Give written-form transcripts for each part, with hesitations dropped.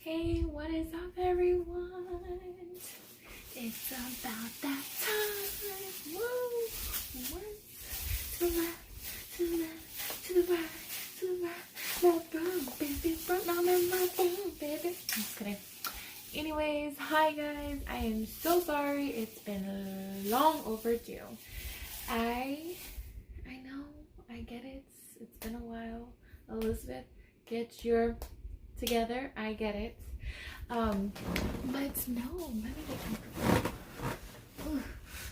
Hey, what is up, everyone? It's about that time. Woo! One to the left, to the left, to the right, to the right. More brown, baby, brown, I'm in my own, baby. I'm just kidding. Anyways, hi guys. I am so sorry. It's been long overdue. I know. I get it. It's been a while. Elizabeth, get your together. I get it. But no, let me get comfortable.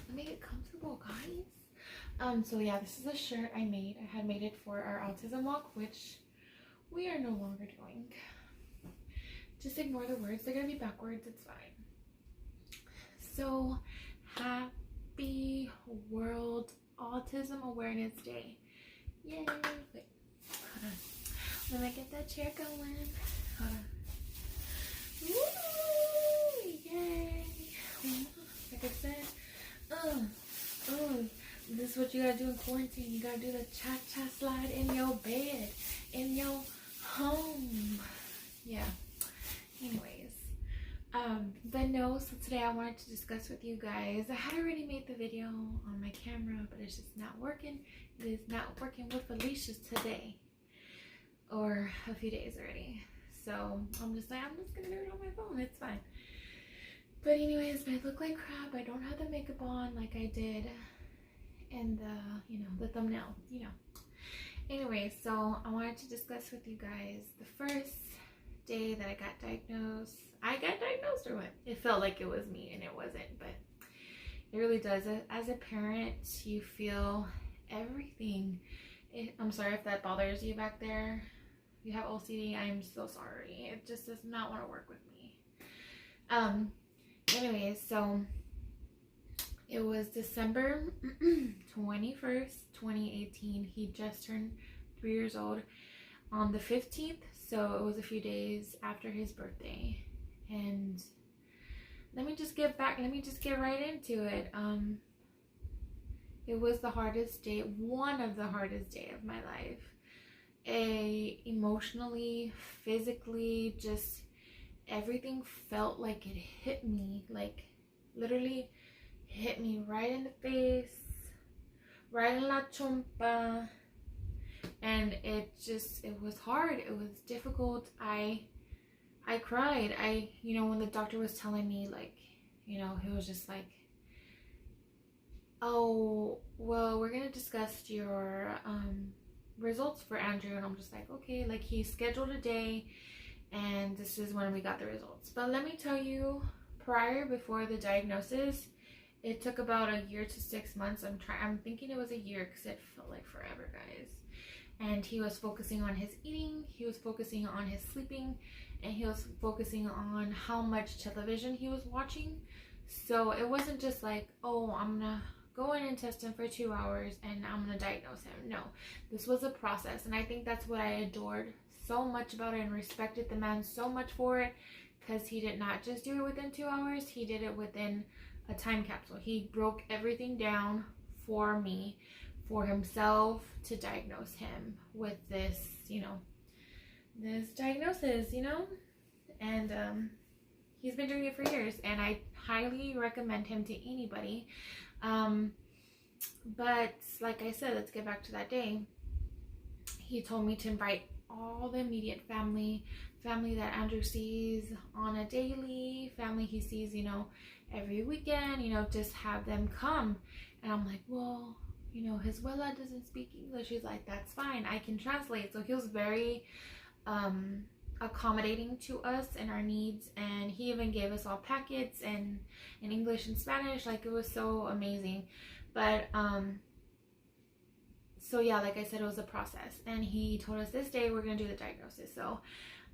Let me get comfortable, guys. So yeah, this is a shirt I made. I had made it for our autism walk, which we are no longer doing. Just ignore the words. They're gonna be backwards. It's fine. So happy World Autism Awareness Day. Yay. Wait, hold on. Let me get that chair going. Hold on. Woo! Yay! Like I said, this is what you gotta do in quarantine. You gotta do the cha-cha slide in your bed, in your home. Yeah. Anyways, but no. So today I wanted to discuss with you guys. I had already made the video on my camera, but it's just not working. It is not working with Alicia's today, or a few days already. So I'm just gonna do it on my phone. It's fine. But anyways, I look like crap. I don't have the makeup on like I did in the thumbnail. Anyways, so I wanted to discuss with you guys the first day that I got diagnosed. I got diagnosed, or what? It felt like it was me, and it wasn't. But it really does. As a parent, you feel everything. I'm sorry if that bothers you back there. You have OCD, I'm so sorry. It just does not want to work with me. Anyways, so it was December 21st, 2018. He just turned 3 years old on the 15th, so it was a few days after his birthday. And let me just get right into it. It was the hardest day, one of the hardest days of my life. Emotionally, physically, just everything felt like it hit me, like literally hit me right in the face, right in la chompa, and it was hard. It was difficult. I cried. When the doctor was telling me, like, he was just like, oh, well, we're gonna discuss your results for Andrew, and I'm just like, okay, like he scheduled a day and this is when we got the results. But let me tell you, before the diagnosis, it took about a year to 6 months. I'm thinking it was a year because it felt like forever, guys. And he was focusing on his eating, he was focusing on his sleeping, and he was focusing on how much television he was watching. So it wasn't just like, oh, I'm gonna go in and test him for 2 hours and I'm gonna diagnose him. No, this was a process, and I think that's what I adored so much about it and respected the man so much for it, because he did not just do it within 2 hours, he did it within a time capsule. He broke everything down for me, for himself, to diagnose him with this, this diagnosis, and he's been doing it for years, and I highly recommend him to anybody. But like I said, let's get back to that day. He told me to invite all the immediate family that Andrew sees on a daily, family he sees, every weekend, just have them come. And I'm like, well, his Wella doesn't speak English. He's like, that's fine, I can translate. So he was very accommodating to us and our needs, and he even gave us all packets and in English and Spanish. Like, it was so amazing. But so yeah, like I said, it was a process, and he told us this day we're gonna do the diagnosis. So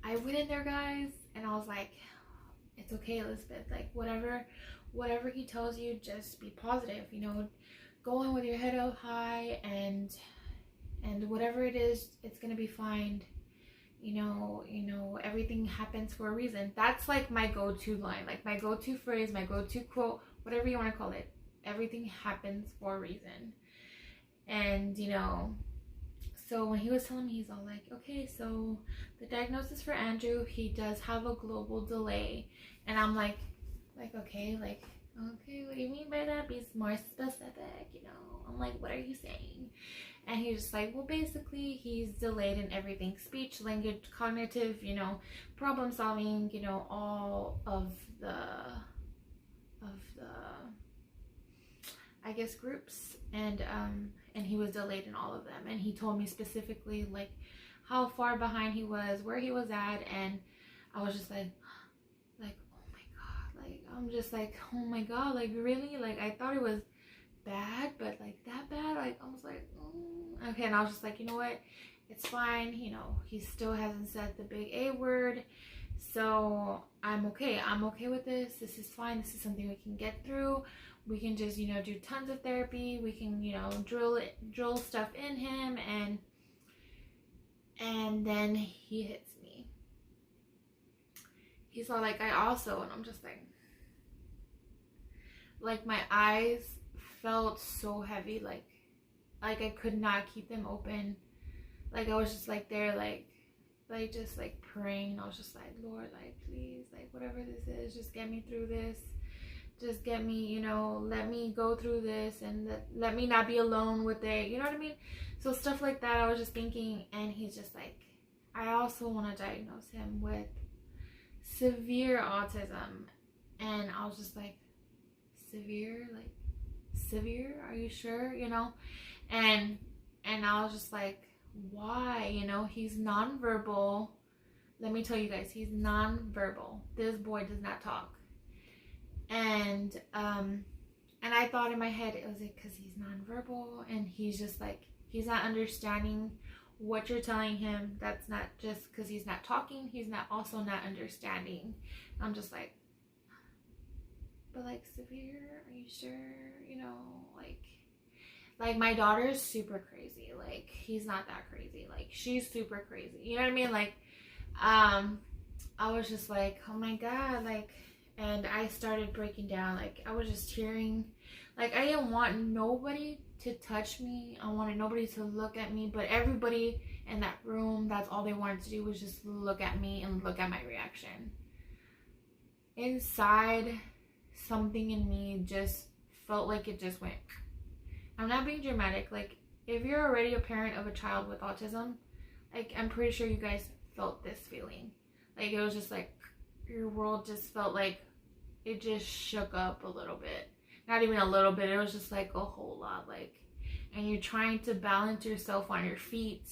I went in there, guys, and I was like, it's okay, Elizabeth, like whatever he tells you, just be positive, go in with your head up high, and whatever it is, it's gonna be fine. Everything happens for a reason. That's like my go-to line, like my go-to phrase, my go-to quote, whatever you want to call it. Everything happens for a reason. And So when he was telling me, he's all like, okay, so the diagnosis for Andrew, he does have a global delay. And I'm like, okay, what do you mean by that? Be more specific, you know? I'm like, what are you saying? And he's just like, well, basically, he's delayed in everything. Speech, language, cognitive, you know, problem solving, you know, all of the I guess groups, and he was delayed in all of them. And he told me specifically like how far behind he was, where he was at, and I was just like oh my god, like I'm just like, oh my god, like really, like I thought it was bad, but like that bad, like I was like okay. And I was just like, you know what, it's fine, you know, he still hasn't said the big A word, so I'm okay with this. This is fine. This is something we can get through. We can just, you know, do tons of therapy. We can, you know, drill stuff in him, and then he hits me. He's all like, I also, and I'm just like my eyes felt so heavy, like I could not keep them open. Like I was just like there, like just like praying. I was just like, Lord, like please, like whatever this is, just get me through this. Just get me, you know, let me go through this, and let me not be alone with it. You know what I mean? So stuff like that, I was just thinking. And he's just like, I also want to diagnose him with severe autism. And I was just like, severe? Like, severe? Are you sure? You know? And I was just like, why? You know, he's nonverbal. Let me tell you guys, he's nonverbal. This boy does not talk. And I thought in my head, it was like, because he's nonverbal, and he's just like, he's not understanding what you're telling him. That's not just because he's not talking, he's not also not understanding. I'm just like, but like severe, are you sure? You know, like my daughter's super crazy. Like he's not that crazy. Like she's super crazy. You know what I mean? Like, I was just like, oh my god, like. And I started breaking down. Like I was just tearing. Like I didn't want nobody to touch me. I wanted nobody to look at me. But everybody in that room, that's all they wanted to do was just look at me and look at my reaction. Inside, something in me just felt like it just went. I'm not being dramatic. Like if you're already a parent of a child with autism, like I'm pretty sure you guys felt this feeling. Like it was just like your world just felt like it just shook up a little bit. Not even a little bit, it was just like a whole lot. Like, and you're trying to balance yourself on your feet,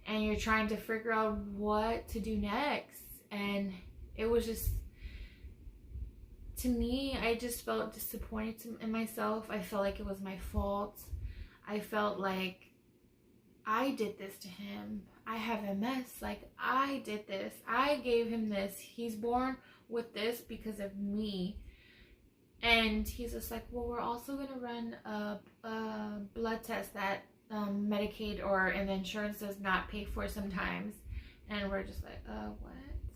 and you're trying to figure out what to do next. And it was just, to me, I just felt disappointed in myself. I felt like it was my fault. I felt like I did this to him. I have MS. Like I did this. I gave him this. He's born with this because of me. And he's just like, well, we're also gonna run a blood test that Medicaid and the insurance does not pay for sometimes. And we're just like, what?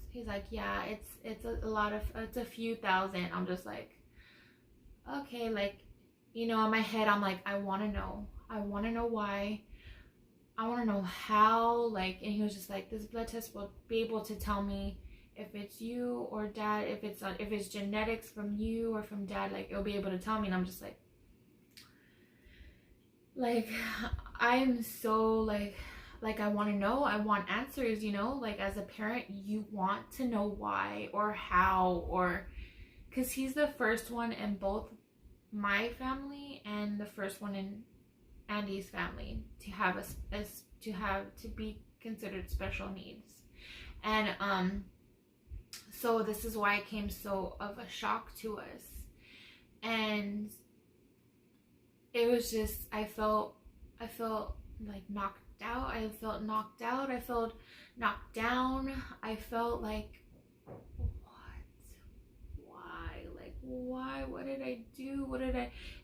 He's like, yeah, it's a lot of, it's a few thousand. I'm just like, okay, like, you know, in my head, I'm like, I want to know why. I want to know how, like. And he was just like, this blood test will be able to tell me if it's you or dad, if it's genetics from you or from dad, like it'll be able to tell me. And I'm just like I'm so like I want to know, I want answers, you know, like as a parent, you want to know why or how, or because he's the first one in both my family and the first one in Andy's family to have to be considered special needs. And so this is why it came so of a shock to us. And it was just, I felt like knocked out. I felt knocked out. I felt knocked down. I felt like, why? Like, why? What did I do?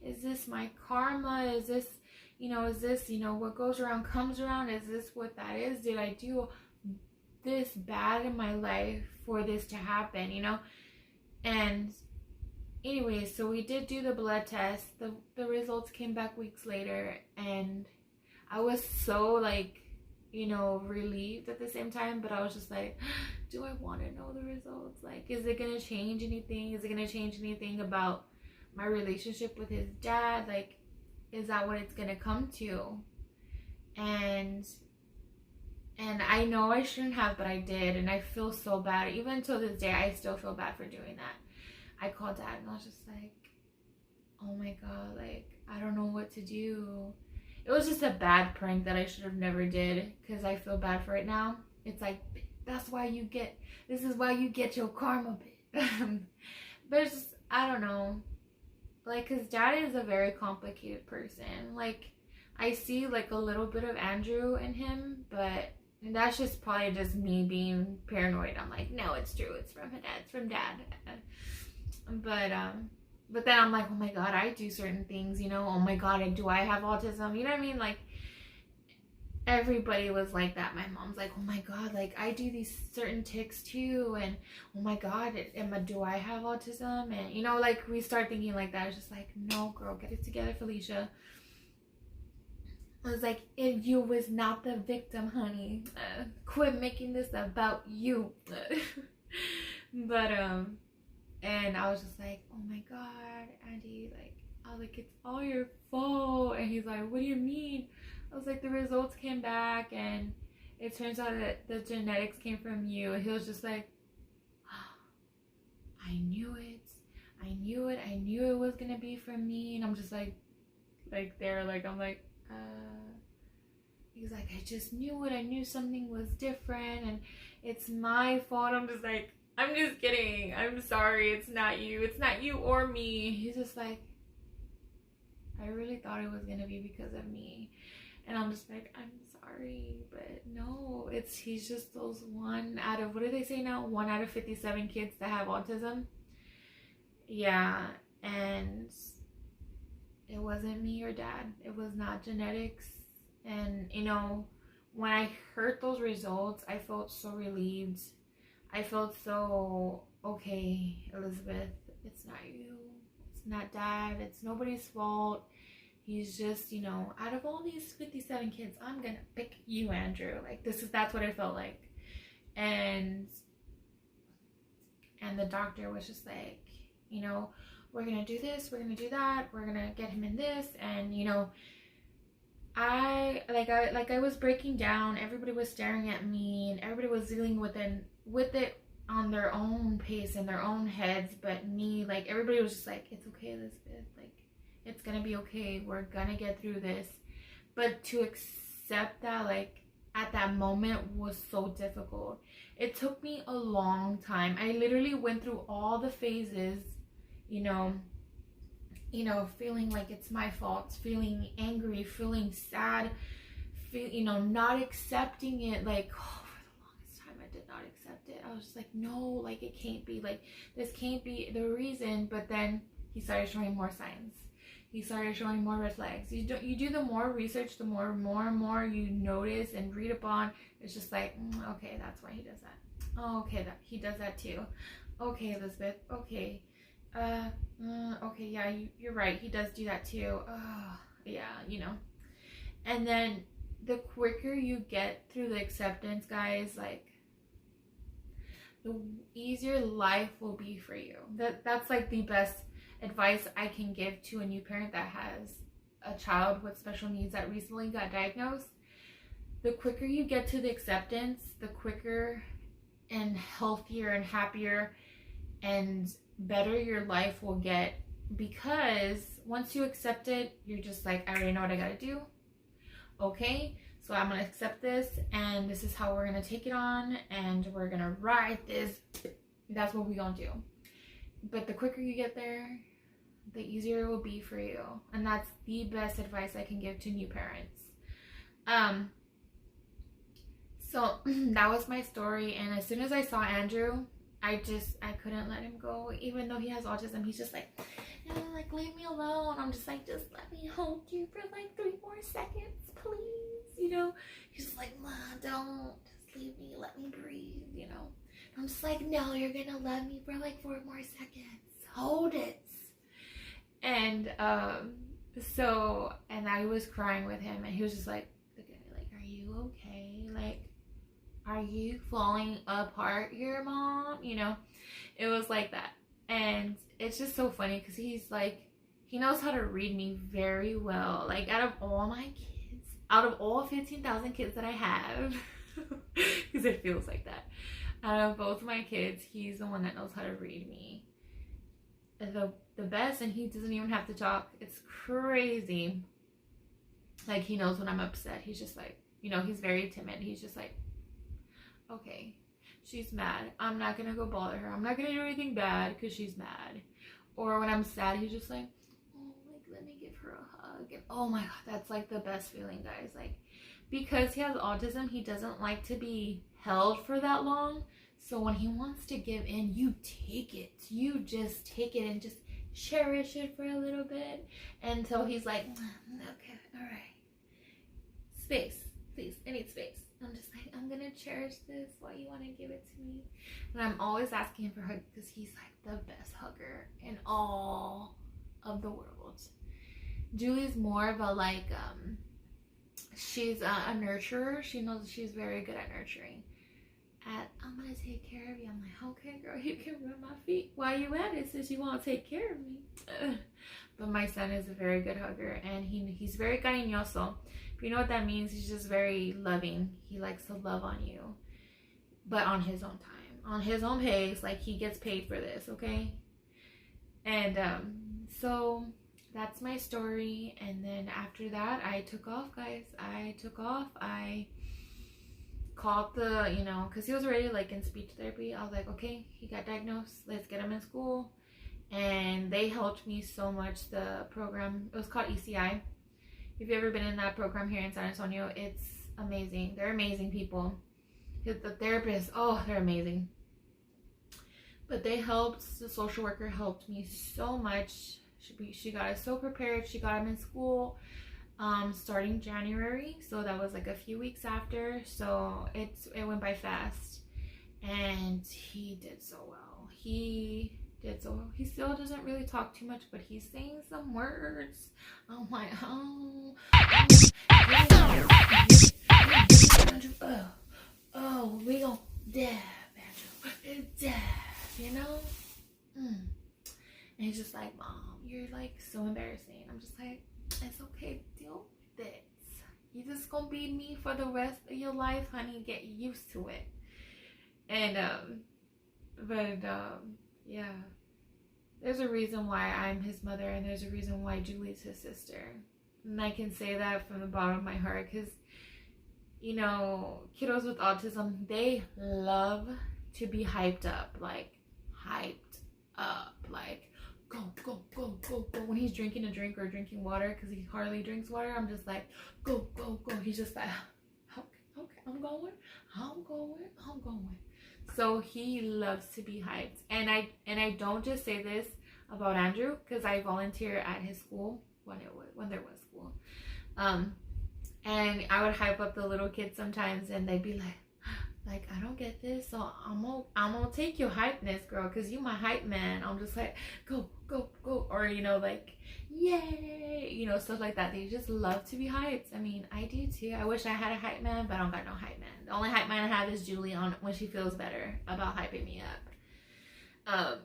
Is this my karma? Is this, what goes around comes around? Is this what that is? Did I do this bad in my life for this to happen, And anyways, so we did do the blood test. The results came back weeks later, and I was so like you know, relieved at the same time, but I was just like, do I want to know the results? Like, is it gonna change anything? Is it gonna change anything about my relationship with his dad? Like, is that what it's gonna come to? And I know I shouldn't have, but I did, and I feel so bad. Even until this day, I still feel bad for doing that. I called dad and I was just like, oh my god, like, I don't know what to do. It was just a bad prank that I should have never did, because I feel bad for it now. It's like, this is why you get your karma, bitch. But it's just, I don't know. Like, because dad is a very complicated person. Like, I see like a little bit of Andrew in him, but that's just probably just me being paranoid. I'm like, no, it's true. It's from dad. It's from dad. But then I'm like, oh my god, I do certain things, you know. Oh my god, do I have autism? You know what I mean? Like, everybody was like that. My mom's like, oh my god, like, I do these certain tics too, and oh my god, do I have autism? And you know, like, we start thinking like that. It's just like, no, girl, get it together, Felicia. I was like, if you was not the victim, honey, quit making this about you. But and I was just like, oh my god, Andy, like, I was like, it's all your fault. And he's like, what do you mean? I was like, the results came back and it turns out that the genetics came from you. And he was just like, oh, I knew it. I knew it was gonna be from me. And I'm just like there, like, I'm like, he's like, I just knew it. I knew something was different and it's my fault. I'm just like, I'm just kidding. I'm sorry. It's not you. It's not you or me. He's just like, I really thought it was going to be because of me. And I'm just like, I'm sorry. But no, he's just those one out of, what do they say now? 1 out of 57 kids that have autism. Yeah. And it wasn't me or dad. It was not genetics. And, you know, when I heard those results, I felt so relieved. I felt so, okay, Elizabeth, it's not you. It's not dad. It's nobody's fault. He's just, you know, out of all these 57 kids, I'm going to pick you, Andrew. Like, that's what it felt like. And the doctor was just like, you know, we're going to do this. We're going to do that. We're going to get him in this. And, you know, I was breaking down. Everybody was staring at me and everybody was dealing with it on their own pace and their own heads. But me, like, everybody was just like, it's okay, Elizabeth. Like, it's gonna be okay. We're gonna get through this. But to accept that, like, at that moment was so difficult. It took me a long time. I literally went through all the phases, you know, feeling like it's my fault, feeling angry, feeling sad, you know, not accepting it. Like, oh, for the longest time, I did not accept it. I was just like, no, like, it can't be, like, this can't be the reason. But then he started showing more signs. He started showing more red flags. You do the more research, the more and more you notice and read upon. It's just like, okay, that's why he does that. Oh, okay, that he does that too. Okay, Elizabeth. Okay. Okay, yeah, you're right. He does do that too. Yeah, you know. And then the quicker you get through the acceptance, guys, like, the easier life will be for you. That's like the best advice I can give to a new parent that has a child with special needs that recently got diagnosed. The quicker you get to the acceptance, the quicker and healthier and happier and better your life will get, because once you accept it, you're just like, I already know what I gotta do. Okay, so I'm gonna accept this, and this is how we're gonna take it on, and we're gonna ride this. That's what we're gonna do. But the quicker you get there, the easier it will be for you. And that's the best advice I can give to new parents. So that was my story. And as soon as I saw Andrew, I couldn't let him go. Even though he has autism, he's just like, no, like, leave me alone. I'm just like, just let me hold you for like 3 more seconds, please. You know, he's just like, Ma, don't. Just leave me. Let me breathe, you know. I'm just like, no, you're going to love me for like 4 more seconds. Hold it. And, so, and I was crying with him, and he was just like, look at me like, are you okay? Like, are you falling apart here, mom? You know, it was like that. And it's just so funny because he's like, he knows how to read me very well. Like, out of all my kids, out of all 15,000 kids that I have, because it feels like that, out of both my kids, he's the one that knows how to read me the best, and he doesn't even have to talk. It's crazy. Like, he knows when I'm upset. He's just like, you know, he's very timid. He's just like, okay, she's mad. I'm not gonna go bother her. I'm not gonna do anything bad because she's mad. Or when I'm sad, he's just like, oh, like, let me give her a hug. And oh my god, that's like the best feeling, guys. Like, because he has autism, he doesn't like to be held for that long. So when he wants to give in, you take it. You just take it and just cherish it for a little bit until he's like, okay, all right, space, please, I need space. I'm just like, I'm gonna cherish this. Why you want to give it to me? And I'm always asking him for hugs because he's like the best hugger in all of the world. Julie's more of a like, she's a nurturer. She knows she's very good at nurturing. I'm gonna take care of you. I'm like, okay, girl, you can rub my feet while you at it since you want to take care of me. But my son is a very good hugger, and he's very cariñoso. If you know what that means, he's just very loving. He likes to love on you, but on his own time, on his own pace. Like, he gets paid for this, okay? And so that's my story. And then after that, I took off, guys. I took off. I called the, you know, because he was already like in speech therapy. I was like, okay, he got diagnosed, let's get him in school. And they helped me so much. The program, it was called ECI. If you've ever been in that program here in San Antonio, it's amazing. They're amazing people. The therapists, oh, they're amazing. But they helped, the social worker helped me so much. She got us so prepared. She got him in school starting January, so that was like a few weeks after. So it went by fast, and he did so well. He still doesn't really talk too much, but he's saying some words. I'm like, oh, we gon' dab, Andrew, dab, you know. And he's just like, mom, you're like so embarrassing. I'm just like, it's okay, deal with it. You just gonna be me for the rest of your life, honey. Get used to it. And yeah, there's a reason why I'm his mother, and there's a reason why Julie's his sister. And I can say that from the bottom of my heart, because, you know, kiddos with autism, they love to be hyped up, like go, go, go, go, go. When he's drinking a drink or drinking water, because he hardly drinks water, I'm just like, go, go, go. He's just like, okay, I'm going. So he loves to be hyped. And I don't just say this about Andrew, because I volunteer at his school when there was school. And I would hype up the little kids sometimes, and they'd be like, I don't get this, so I'm gonna take your hypeness, girl, because you my hype man. I'm just like, go, go, go. Or, you know, like, yay, you know, stuff like that. They just love to be hyped. I mean, I do too. I wish I had a hype man, but I don't got no hype man. The only hype man I have is Julie on when she feels better about hyping me up.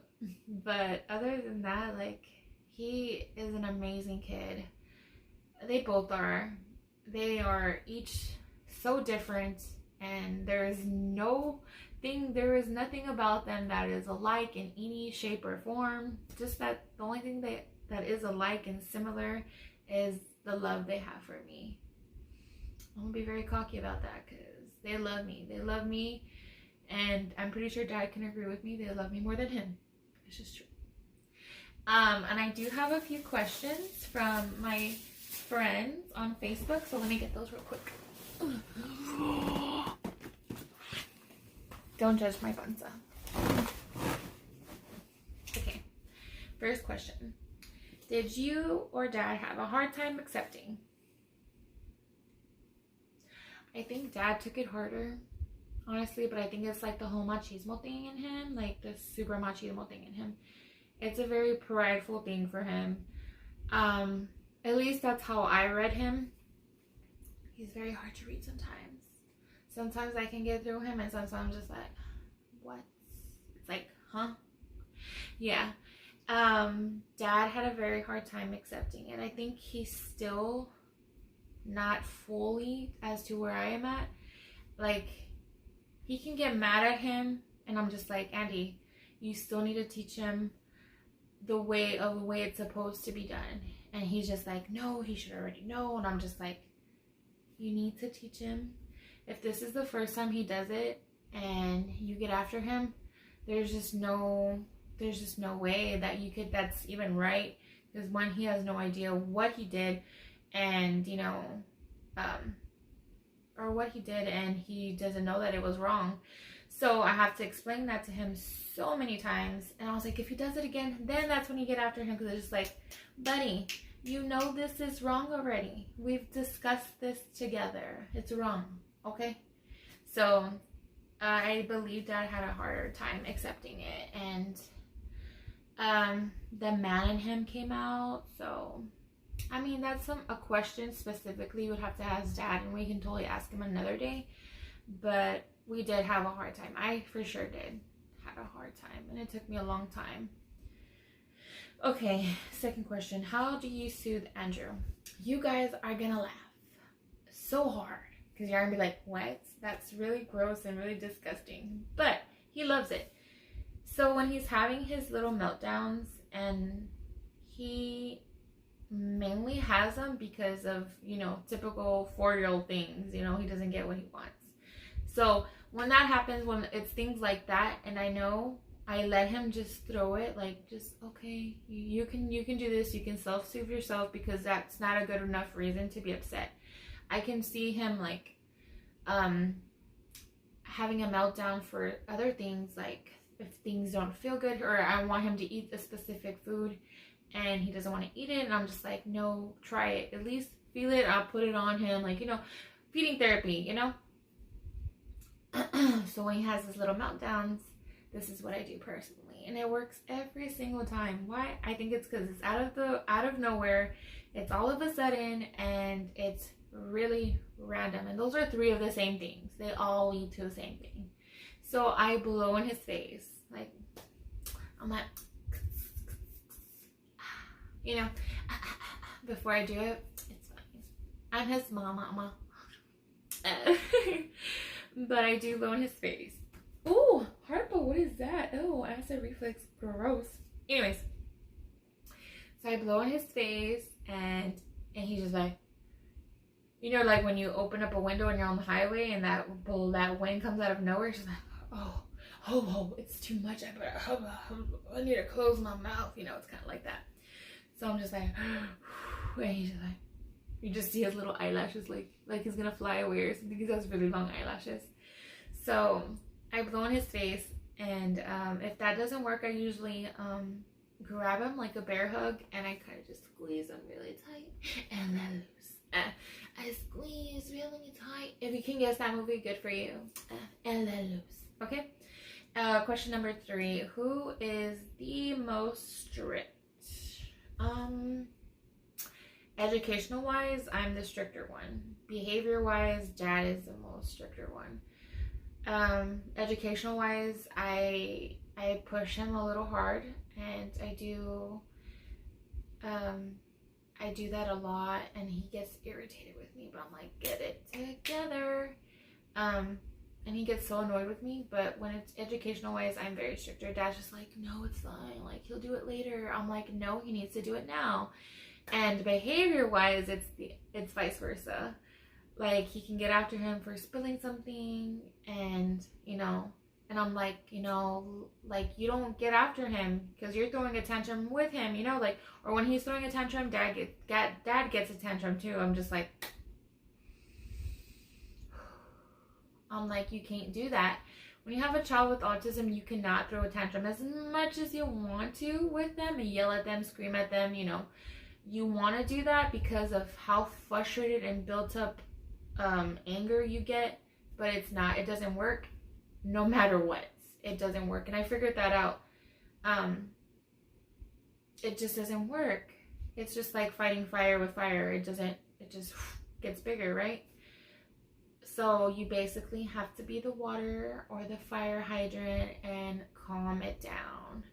But other than that, like, he is an amazing kid. They both are. They are each so different. And there is nothing about them that is alike in any shape or form. Just that the only thing that is alike and similar is the love they have for me. I'm gonna be very cocky about that, because they love me. They love me, and I'm pretty sure Dad can agree with me. They love me more than him. It's just true. And I do have a few questions from my friends on Facebook, so let me get those real quick. Don't judge my bunza. Okay, first question. Did you or Dad have a hard time accepting? I think Dad took it harder, honestly, but I think it's like the whole machismo thing in him, like the super machismo thing in him. It's a very prideful thing for him. At least that's how I read him. He's very hard to read sometimes. Sometimes I can get through him, and sometimes I'm just like, what? It's like, huh? Yeah. Dad had a very hard time accepting it. I think he's still not fully as to where I am at. Like, he can get mad at him, and I'm just like, Andy, you still need to teach him the way it's supposed to be done. And he's just like, no, he should already know. And I'm just like, you need to teach him. If this is the first time he does it and you get after him, there's just no way that you could, that's even right. Because one, he has no idea what he did, and or what he did, and he doesn't know that it was wrong. So I have to explain that to him so many times. And I was like, if he does it again, then that's when you get after him. Because it's just like, buddy, you know this is wrong already. We've discussed this together. It's wrong, okay? So I believe Dad had a harder time accepting it. And the man in him came out. So, I mean, that's a question specifically you would have to ask Dad. And we can totally ask him another day. But we did have a hard time. I for sure did had a hard time, and it took me a long time. Okay, second question. How do you soothe Andrew? You guys are gonna laugh so hard because you're gonna be like, what? That's really gross and really disgusting. But he loves it. So when he's having his little meltdowns, and he mainly has them because of, typical 4-year-old things, he doesn't get what he wants. So when that happens, when it's things like that, and I know, I let him just throw it, like, just, okay, you can do this, you can self-soothe yourself, because that's not a good enough reason to be upset. I can see him, like, having a meltdown for other things, like, if things don't feel good, or I want him to eat a specific food, and he doesn't want to eat it, and I'm just like, no, try it, at least feel it, I'll put it on him, like, feeding therapy, So when he has his little meltdowns, this is what I do personally, and it works every single time. Why? I think it's because it's out of nowhere. It's all of a sudden, and it's really random. And those are 3 of the same things. They all lead to the same thing. So I blow in his face, like, I'm like, before I do it, it's fine. I'm his mama. But I do blow in his face. Ooh, Harpo, what is that? Oh, acid reflux, gross. Anyways, so I blow in his face, and he's just like, like when you open up a window and you're on the highway, and that wind comes out of nowhere. It's just like, oh, it's too much. I need to close my mouth. It's kind of like that. So I'm just like, and he's just like, you just see his little eyelashes, like he's gonna fly away or something. He has really long eyelashes. So I blow in his face, and if that doesn't work, I usually grab him like a bear hug, and I kind of just squeeze him really tight and let loose. I squeeze really tight. If you can guess that movie, good for you. And let loose. Okay. Question number 3: who is the most strict? Educational wise, I'm the stricter one. Behavior wise, Dad is the most stricter one. Educational wise, I push him a little hard, and I do that a lot, and he gets irritated with me, but I'm like, get it together. And he gets so annoyed with me. But when it's educational wise, I'm very stricter. Dad's just like, no, it's fine, like, he'll do it later. I'm like, no, he needs to do it now. And behavior wise, it's vice versa. Like, he can get after him for spilling something, and and I'm like, like, you don't get after him because you're throwing a tantrum with him, like, or when he's throwing a tantrum, Dad gets a tantrum too. I'm just like, you can't do that. When you have a child with autism, you cannot throw a tantrum as much as you want to with them and yell at them, scream at them. You want to do that because of how frustrated and built up anger you get, but it doesn't work no matter what. It doesn't work, and I figured that out. It just doesn't work. It's just like fighting fire with fire. It just gets bigger, right? So you basically have to be the water or the fire hydrant and calm it down.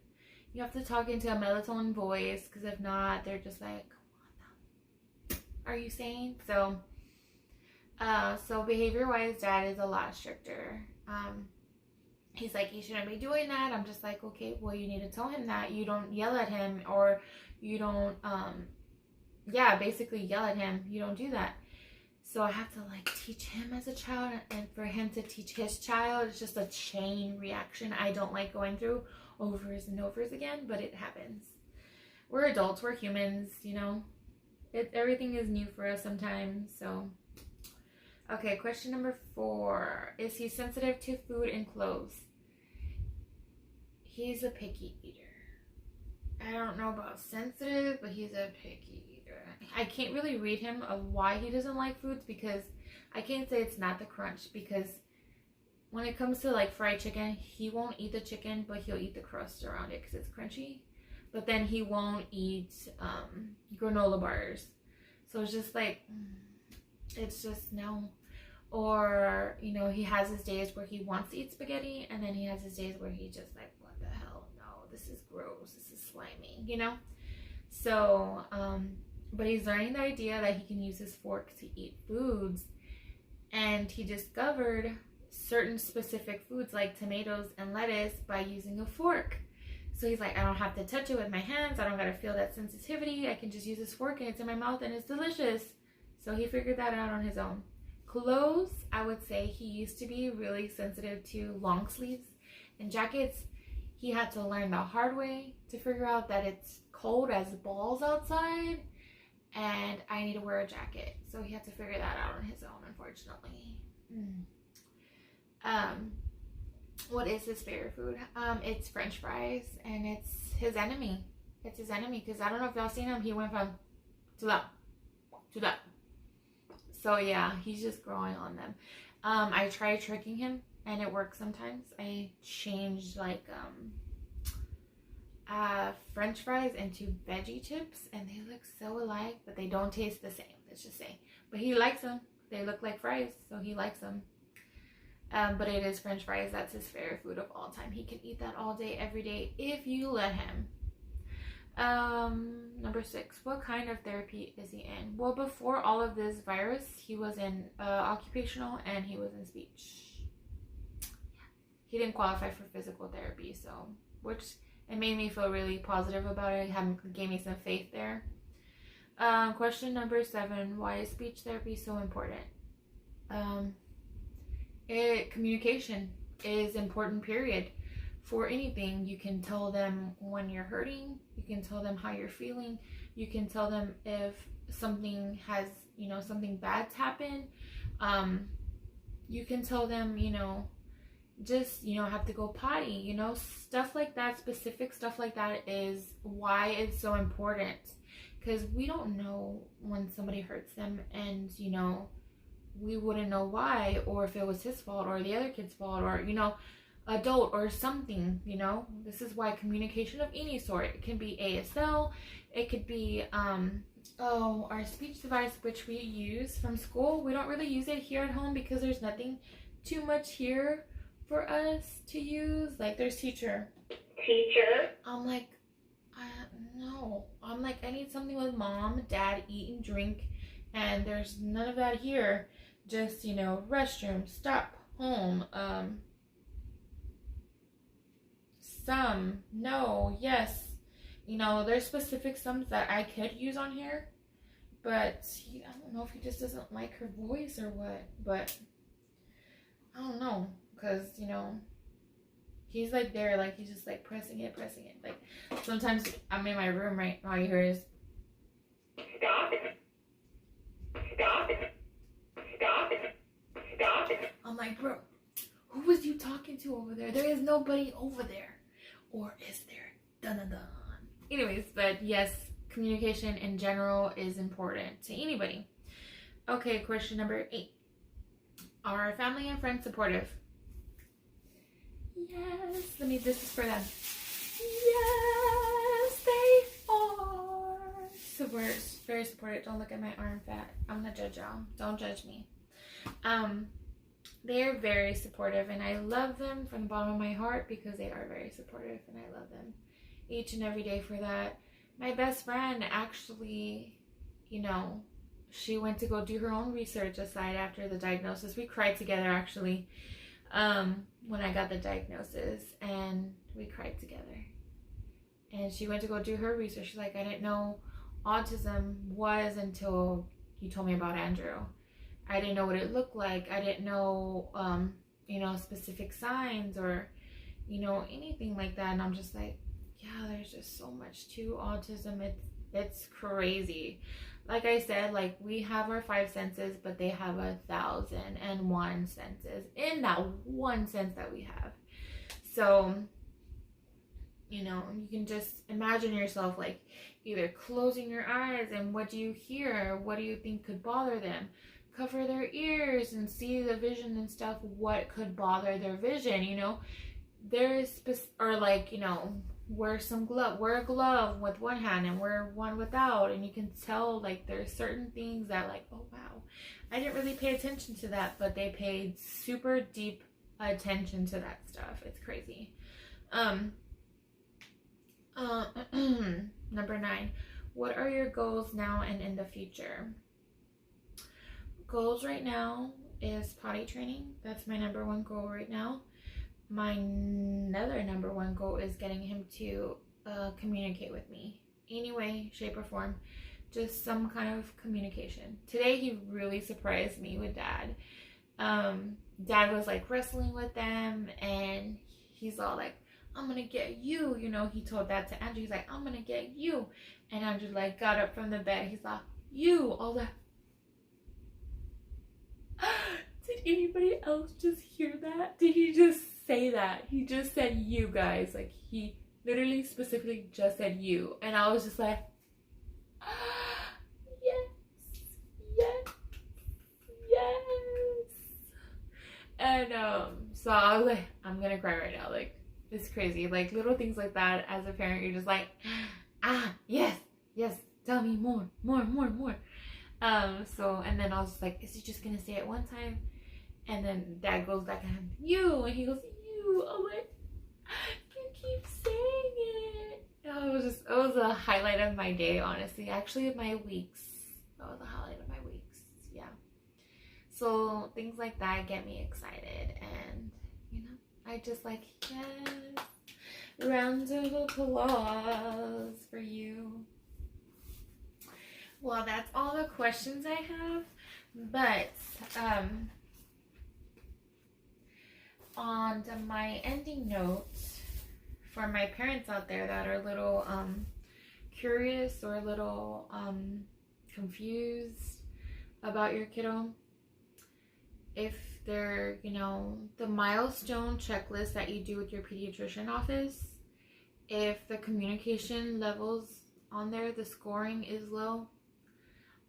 You have to talk into a melatonin voice, because if not, they're just like, what are you saying? So behavior wise, dad is a lot stricter. He's like, you shouldn't be doing that. I'm just like, okay, well, you need to tell him that. You don't yell at him, or you don't basically yell at him. You don't do that. So I have to like teach him as a child, and for him to teach his child, it's just a chain reaction I don't like going through overs and overs again, but it happens. We're adults, we're humans, you know. Everything is new for us sometimes. So okay, question number 4. Is he sensitive to food and clothes? He's a picky eater. I don't know about sensitive, but he's a picky eater. I can't really read him of why he doesn't like foods, because I can't say it's not the crunch, because when it comes to like fried chicken, he won't eat the chicken, but he'll eat the crust around it because it's crunchy. But then he won't eat granola bars. So it's just like, it's just no. Or, you know, he has his days where he wants to eat spaghetti, and then he has his days where he just like, what the hell? No, this is gross. This is slimy, you know? So, but he's learning the idea that he can use his fork to eat foods. And he discovered certain specific foods like tomatoes and lettuce by using a fork. So he's like, I don't have to touch it with my hands. I don't got to feel that sensitivity. I can just use this fork and it's in my mouth and it's delicious. So he figured that out on his own. Clothes, I would say he used to be really sensitive to long sleeves and jackets. He had to learn the hard way to figure out that it's cold as balls outside and I need to wear a jacket. So he had to figure that out on his own, unfortunately. What is his favorite food? It's French fries, and it's his enemy. It's his enemy, because I don't know if y'all seen him. He went from to that. So yeah, he's just growing on them. I tried tricking him, and it works sometimes. I changed like French fries into veggie chips, and they look so alike, but they don't taste the same. Let's just say. But he likes them. They look like fries, so he likes them. But it is French fries. That's his favorite food of all time. He can eat that all day, every day, if you let him. Number 6. What kind of therapy is he in? Well, before all of this virus, he was in occupational and he was in speech. He didn't qualify for physical therapy, so which it made me feel really positive about it. It gave me some faith there. Question number 7. Why is speech therapy so important? Communication is important, period. For anything, you can tell them when you're hurting, you can tell them how you're feeling, you can tell them if something has, something bad's happened. You can tell them, just, have to go potty, stuff like that. Specific stuff like that is why it's so important, because we don't know when somebody hurts them, and we wouldn't know why, or if it was his fault or the other kid's fault, or adult or something. This is why communication of any sort, it can be ASL, it could be our speech device, which we use from school. We don't really use it here at home because there's nothing too much here for us to use. Like there's teacher. I'm like, no, I'm like, I need something with mom, dad, eat and drink, and there's none of that here. Just, restroom, stop, home, some, no, yes. There's specific sums that I could use on here, but I don't know if he just doesn't like her voice or what, but I don't know, because, he's like there, like he's just like pressing it. Like sometimes I'm in my room, right? All you hear is, stop. I'm like, bro, who was you talking to over there? There is nobody over there. Or is there? Dun-dun-dun. Anyways, but yes, communication in general is important to anybody. Okay, question number 8. Are family and friends supportive? Yes. This is for them. Yes, they are. So we're very supportive. Don't look at my arm fat. I'm gonna judge y'all. Don't judge me. They are very supportive, and I love them from the bottom of my heart because they are very supportive, and I love them each and every day for that. My best friend actually, you know, she went to go do her own research aside after the diagnosis. We cried together actually when I got the diagnosis, and we cried together. And she went to go do her research. She's like, I didn't know autism was until you told me about Andrew. I didn't know what it looked like. I didn't know, specific signs or, anything like that. And I'm just like, yeah, there's just so much to autism. It's crazy. Like I said, like we have our 5 senses, but they have 1,001 senses in that one sense that we have. So, you can just imagine yourself like either closing your eyes and what do you hear? What do you think could bother them? Cover their ears and see the vision and stuff. What could bother their vision? Wear a glove with one hand and wear one without, and you can tell like there's certain things that like, oh wow, I didn't really pay attention to that, but they paid super deep attention to that stuff. It's crazy. Number 9, what are your goals now and in the future? Goals right now is potty training. That's my number 1 goal right now. My another number 1 goal is getting him to communicate with me. Any way, shape, or form. Just some kind of communication. Today he really surprised me with Dad. Dad was like wrestling with them and he's all like, I'm gonna get you. He told that to Andrew. He's like, I'm gonna get you. And Andrew like got up from the bed. He's like, you. All that. Did anybody else just hear that? Did he just say that? He just said you, guys. Like he literally specifically just said you. And I was just like, yes. And so I was like, I'm gonna cry right now. Like, it's crazy. Like little things like that as a parent, you're just like, yes, tell me more. And then I was just like, is he just gonna say it one time? And then Dad goes back at him, you, and he goes, you. I'm like, you keep saying it. It was a highlight of my day, honestly. Actually, of my weeks. That was a highlight of my weeks. Yeah. So things like that get me excited, and I just like, yes, round of applause for you. Well, that's all the questions I have, but on my ending notes for my parents out there that are a little curious or a little confused about your kiddo, if they're, the milestone checklist that you do with your pediatrician office, if the communication levels on there, the scoring is low,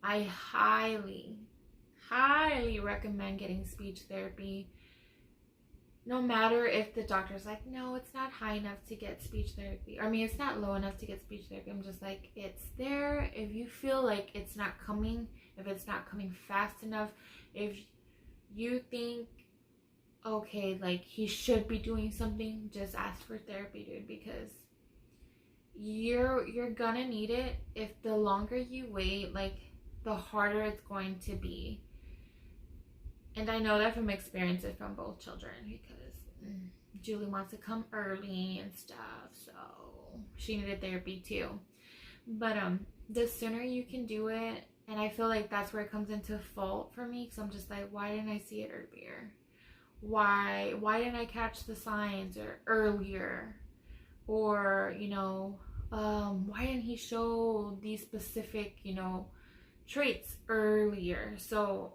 I highly recommend getting speech therapy. No matter if the doctor's like, no, it's not high enough to get speech therapy. It's not low enough to get speech therapy. I'm just like, it's there. If you feel like it's not coming, if it's not coming fast enough, if you think, okay, like he should be doing something, just ask for therapy, dude, because you're gonna need it. If the longer you wait, like the harder it's going to be. And I know that from experiences from both children, because Julie wants to come early and stuff, so she needed therapy too. But the sooner you can do it, and I feel like that's where it comes into fault for me, because I'm just like, why didn't I see it earlier? Why didn't I catch the signs earlier? Or why didn't he show these specific traits earlier? So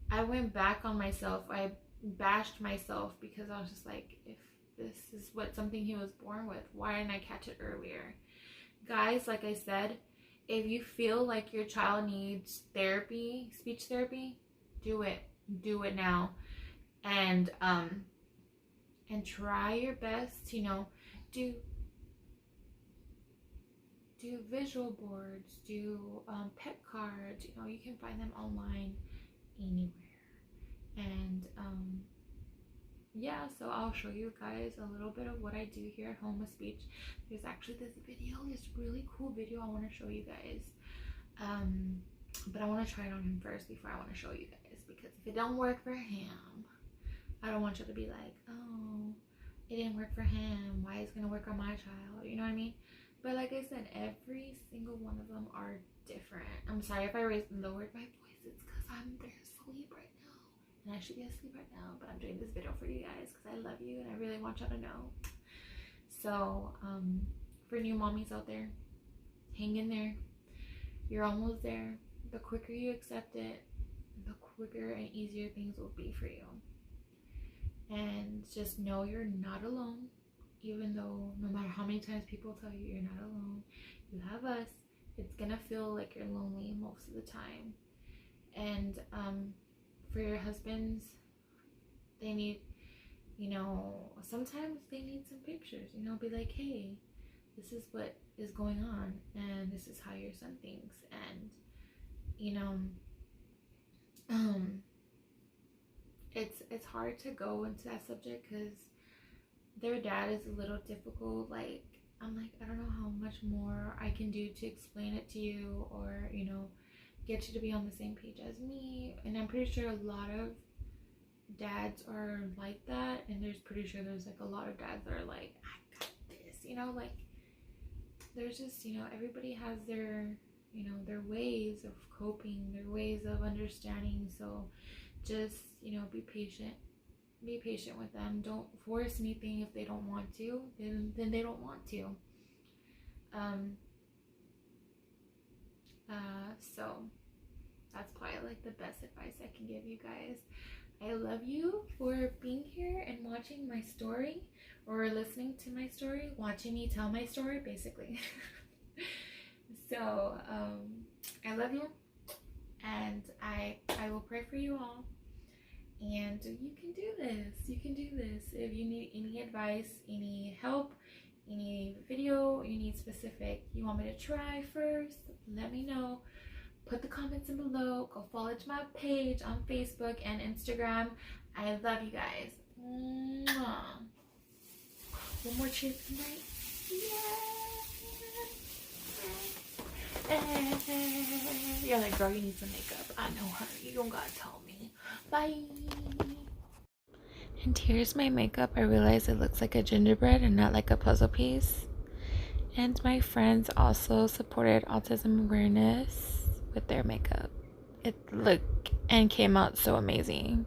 I went back on myself. I bashed myself because I was just like, if this is something he was born with, why didn't I catch it earlier? Guys, like I said, if you feel like your child needs therapy, speech therapy, do it now. And try your best, do visual boards, do pet cards. You can find them online anywhere. And yeah, so I'll show you guys a little bit of what I do here at home with speech. There's actually this really cool video I want to show you guys. But I want to try it on him first before I want to show you guys, because if it don't work for him, I don't want you to be like, oh, it didn't work for him, why is it gonna work on my child? You know what I mean? But like I said, every single one of them are different. I'm sorry if I lowered my voice. It's because I'm there asleep right now, and I should be asleep right now, but I'm doing this video for you guys because I love you and I really want y'all to know. So for new mommies out there, hang in there. You're almost there. The quicker you accept it, the quicker and easier things will be for you. And just know you're not alone, even though no matter how many times people tell you you're not alone, you have us. It's gonna feel like you're lonely most of the time. And for your husbands, they need, you know, sometimes they need some pictures, you know, be like, hey, this is what is going on and this is how your son thinks. And you know, it's hard to go into that subject because their dad is a little difficult. Like, I'm like, I don't know how much more I can do to explain it to you, or you know, get you to be on the same page as me. And I'm pretty sure a lot of dads are like that, and pretty sure there's like a lot of dads that are like, I got this, you know. Like, there's just, you know, everybody has their, you know, their ways of coping, their ways of understanding. So just, you know, be patient with them. Don't force anything. If they don't want to, then they don't want to. So that's probably like the best advice I can give you guys. I love you for being here and watching my story, or listening to my story, watching me tell my story, basically. So I love you, and I will pray for you all. And you can do this. You can do this. If you need any advice, any help, any video, you need specific, you want me to try first, let me know. Put the comments in below. Go follow to my page on Facebook and Instagram. I love you guys. Mwah. One more cheer tonight. Yeah. You're like, girl, you need some makeup. I know, honey. You don't gotta tell me. Bye. And here's my makeup. I realized it looks like a gingerbread and not like a puzzle piece. And my friends also supported autism awareness with their makeup. It looked and came out so amazing.